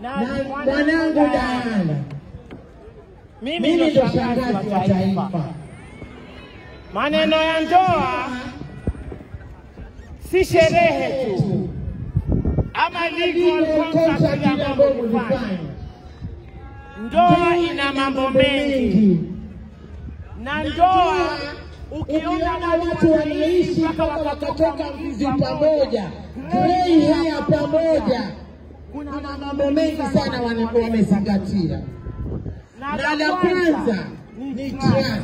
na mwanangu Diana. Mimi ndo shangazi wa taifa. Maneno ya ndoa si sherehe tu ama legal contract ya mambo kufanya. Ndoa ina mambo mengi, na ndoa ukiona watu wanaishi mpaka wakatoka mzizi pamoja, grey hair pamoja, kuna mambo mengi sana wamezingatia. Na la kwanza ni trust,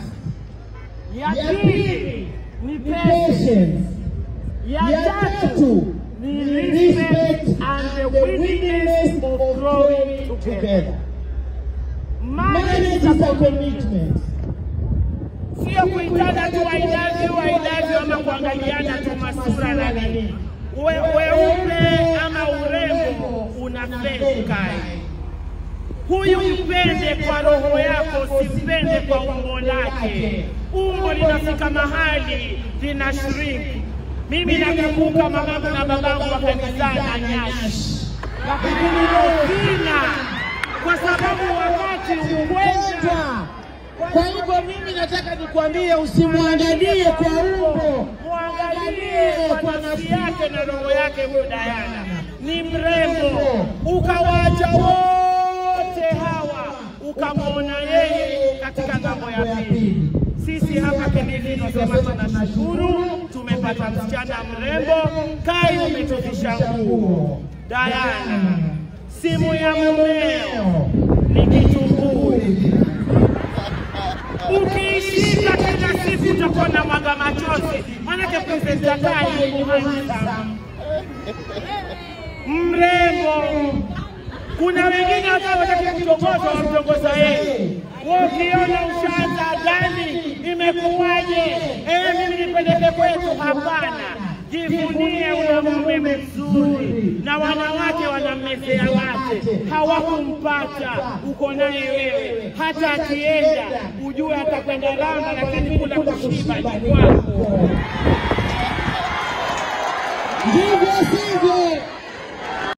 ya pili ni patience, ya tatu ni respect and the willingness of growing together. Marriage is a commitment. Sio kuitana tu waidaji ama kuangaliana tu masura na nini. Weupe ama urembo unafai. Huyu mpende kwa roho yako, usipende kwa umbo lake. Umbo linafika mahali lina shrink. Mimi nakumbuka mamangu na babangu wakanizaa nyashi, lakini nilofina kwa sababu wakati ukwenda. Kwa hivyo mimi nataka nikwambie, usimwangalie kwa umbo, muangalie kwa nafsi yake na roho yake. Huyo Diana ni mrembo, ukawaacha wote hawa ukamwona yeye katika ngambo ya pili. Sisi hapa Kilifi tunasema tunashukuru, tumepata msichana mrembo. Kai umetuvisha nguo. Diana, simu ya mumeo ni kitunguu. Ukiishika kila siku utakuwa mwaga machozi, manake Princess Kai ni mrembo. Kuna wengine hata wataka kutongoza wamtongoza yeye. Ukiona ushaanza gani imekuwaje, mimi nipeleke kwetu, hapana. Jivunie una mume mzuri, na wanawake wanamezea mate, hawakumpata, uko naye wewe. Hata akienda ujue atakwenda ramba, lakini kula kushiba ni kwako. Ndivyo sivyo?